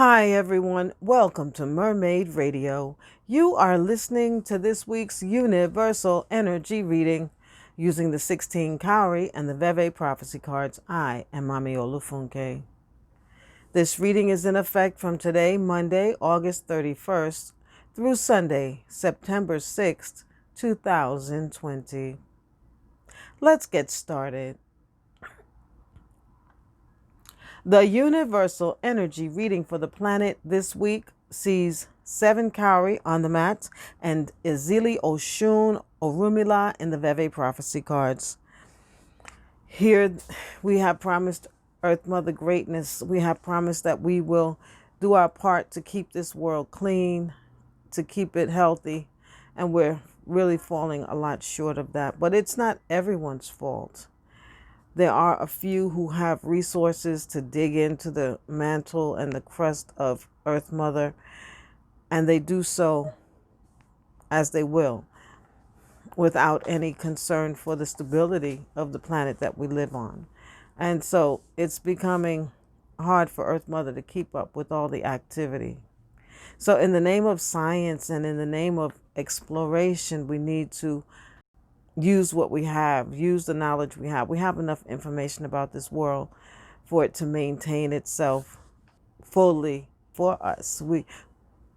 Hi, everyone. Welcome to Mermaid Radio. You are listening to this week's Universal Energy reading using the 16 Cowrie and the Veve Prophecy cards. I am Mami Olufunke. This reading is in effect from today, Monday, August 31st, through Sunday, September 6th, 2020. Let's get started. The Universal Energy reading for the planet this week sees 7 Cowrie on the mat and Izili Oshun Orumila in the Veve Prophecy cards. Here we have promised Earth Mother greatness. We have promised that we will do our part to keep this world clean, to keep it healthy, and we're really falling a lot short of that. But it's not everyone's fault. There are a few who have resources to dig into the mantle and the crust of Earth Mother, and they do so as they will, without any concern for the stability of the planet that we live on. And so it's becoming hard for Earth Mother to keep up with all the activity. So in the name of science and in the name of exploration, we need to use what we have, use the knowledge we have. We have enough information about this world for it to maintain itself fully for us. We're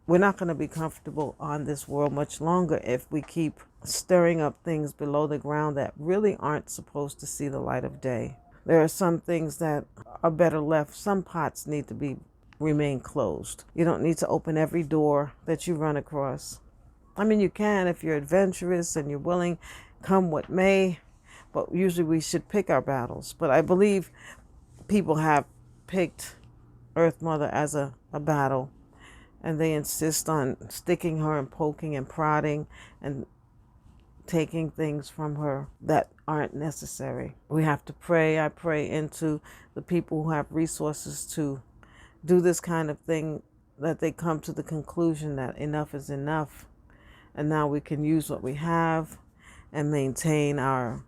not going to be comfortable on this world much longer if we keep stirring up things below the ground that really aren't supposed to see the light of day. There are some things that are better left. Some pots need to remain closed. You don't need to open every door that you run across. I mean, you can if you're adventurous and you're willing, come what may, but usually we should pick our battles. But I believe people have picked Earth Mother as a battle, and they insist on sticking her and poking and prodding and taking things from her that aren't necessary. We have to pray. I pray into the people who have resources to do this kind of thing, that they come to the conclusion that enough is enough, and now we can use what we have and maintain our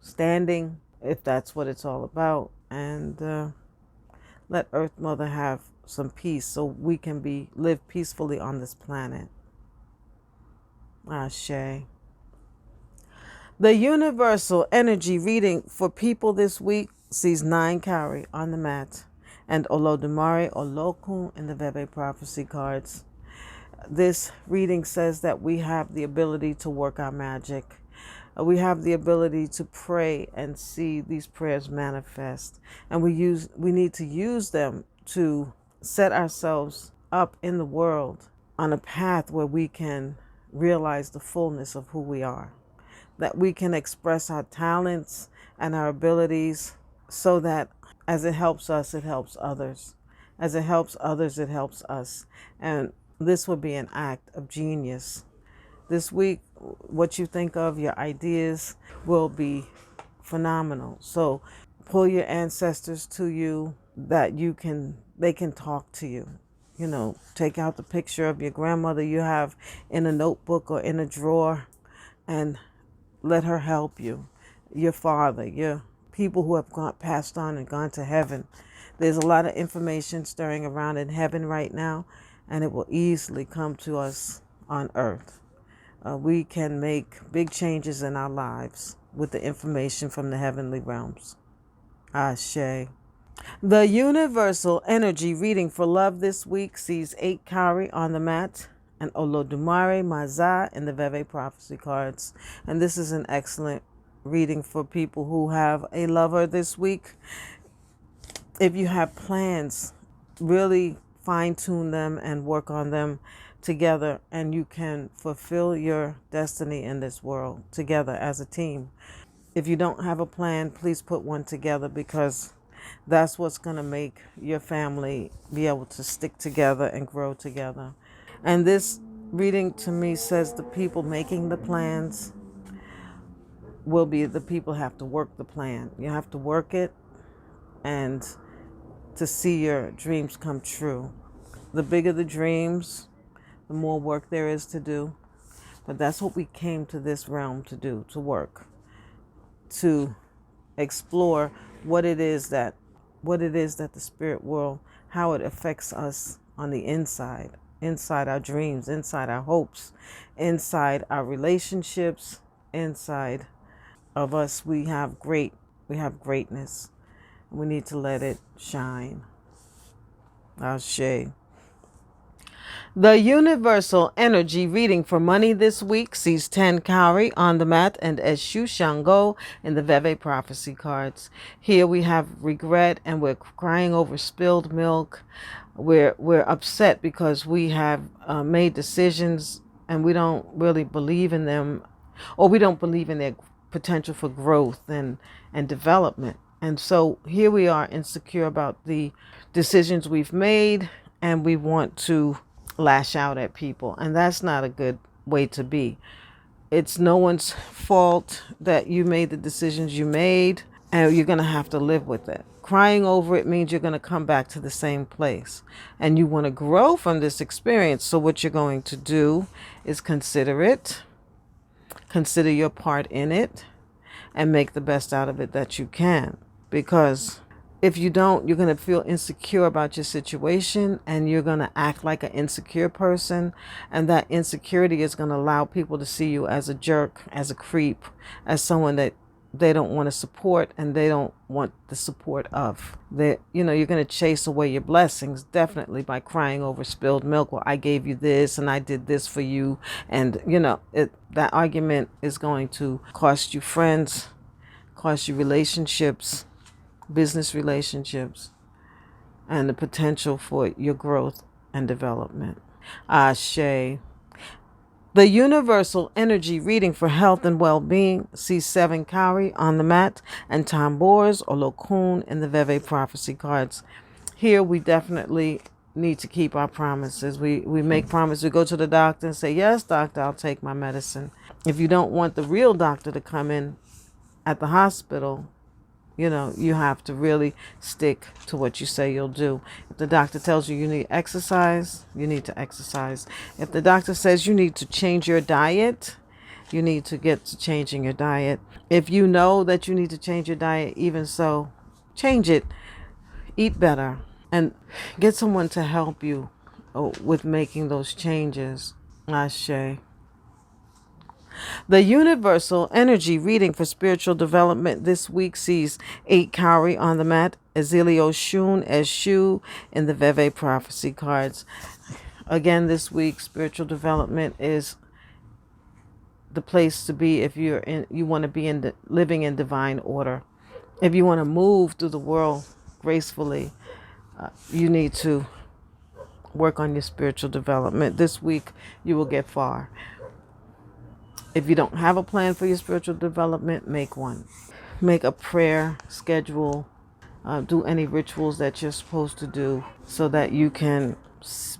standing, if that's what it's all about, and let Earth Mother have some peace so we can live peacefully on this planet. Ashe. The Universal Energy reading for people this week sees 9 Cowrie on the mat and Olodumare Olokun in the Veve Prophecy cards. This reading says that we have the ability to work our magic. We have the ability to pray and see these prayers manifest. And we need to use them to set ourselves up in the world on a path where we can realize the fullness of who we are. That we can express our talents and our abilities so that as it helps us, it helps others. As it helps others, it helps us. And this would be an act of genius. This week, what you think of, your ideas will be phenomenal. So pull your ancestors to you that they can talk to you. You know, take out the picture of your grandmother you have in a notebook or in a drawer and let her help you. Your father, your people who have passed on and gone to heaven. There's a lot of information stirring around in heaven right now, and it will easily come to us on earth. We can make big changes in our lives with the information from the heavenly realms. Ashe. The Universal Energy reading for love this week sees 8 Cowrie on the mat and Olodumare Maza in the Veve Prophecy cards. And this is an excellent reading for people who have a lover this week. If you have plans, really fine-tune them and work on them together, and you can fulfill your destiny in this world together as a team. If you don't have a plan, please put one together, because that's what's going to make your family be able to stick together and grow together. And this reading to me says the people making the plans will be the people who have to work the plan. You have to work it and to see your dreams come true. The bigger the dreams, the more work there is to do. But that's what we came to this realm to do, to work, to explore what it is that the spirit world, how it affects us on the inside, inside our dreams, inside our hopes, inside our relationships, inside of us. We have greatness. We need to let it shine. Ashe. The universal energy reading for money this week sees 10 Cowrie on the mat and Eshu Shango in the Veve prophecy cards. Here we have regret, and we're crying over spilled milk. We're upset because we have made decisions and we don't really believe in them, or we don't believe in their potential for growth and development. And so here we are insecure about the decisions we've made, and we want to lash out at people. And that's not a good way to be. It's no one's fault that you made the decisions you made, and you're going to have to live with it. Crying over it means you're going to come back to the same place, and you want to grow from this experience. So what you're going to do is consider it, consider your part in it, and make the best out of it that you can. Because if you don't, you're going to feel insecure about your situation, and you're going to act like an insecure person. And that insecurity is going to allow people to see you as a jerk, as a creep, as someone that they don't want to support and they don't want the support of. You're going to chase away your blessings, definitely, by crying over spilled milk. Well, I gave you this and I did this for you. And, that argument is going to cost you friends, cost you relationships, business relationships, and the potential for your growth and development. Ashe. The universal energy reading for health and well-being sees 7 Cowrie on the mat and tambours or lokun in the Veve prophecy cards. Here we definitely need to keep our promises. We make promises. We go to the doctor and say, yes, doctor, I'll take my medicine. If you don't want the real doctor to come in at the hospital, you have to really stick to what you say you'll do. If the doctor tells you need exercise, you need to exercise. If the doctor says you need to change your diet, you need to get to changing your diet. If you know that you need to change your diet, even so, change it. Eat better and get someone to help you with making those changes. Ashe. The universal energy reading for spiritual development this week sees 8 Cowrie on the mat, Ezilio Shun Eshu in the Veve prophecy cards. Again, this week, spiritual development is the place to be if you want to be living in divine order. If you want to move through the world gracefully, you need to work on your spiritual development. This week, you will get far. If you don't have a plan for your spiritual development, make one. Make a prayer schedule. Do any rituals that you're supposed to do so that you can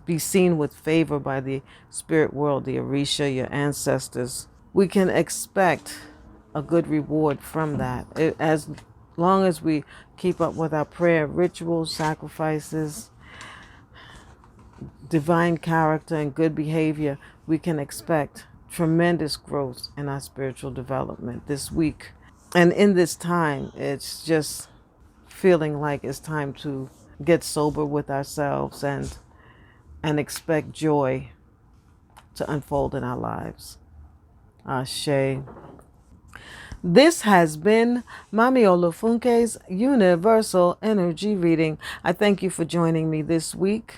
be seen with favor by the spirit world, the Orisha, your ancestors. We can expect a good reward from that. As long as we keep up with our prayer rituals, sacrifices, divine character, and good behavior, we can expect tremendous growth in our spiritual development this week. And in this time, it's just feeling like it's time to get sober with ourselves and expect joy to unfold in our lives. Ashe. This has been Mami Olufunke's Universal Energy Reading. I thank you for joining me this week.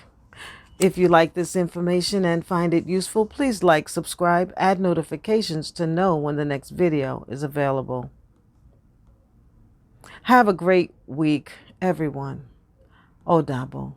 If you like this information and find it useful, please like, subscribe, add notifications to know when the next video is available. Have a great week, everyone. Odabo.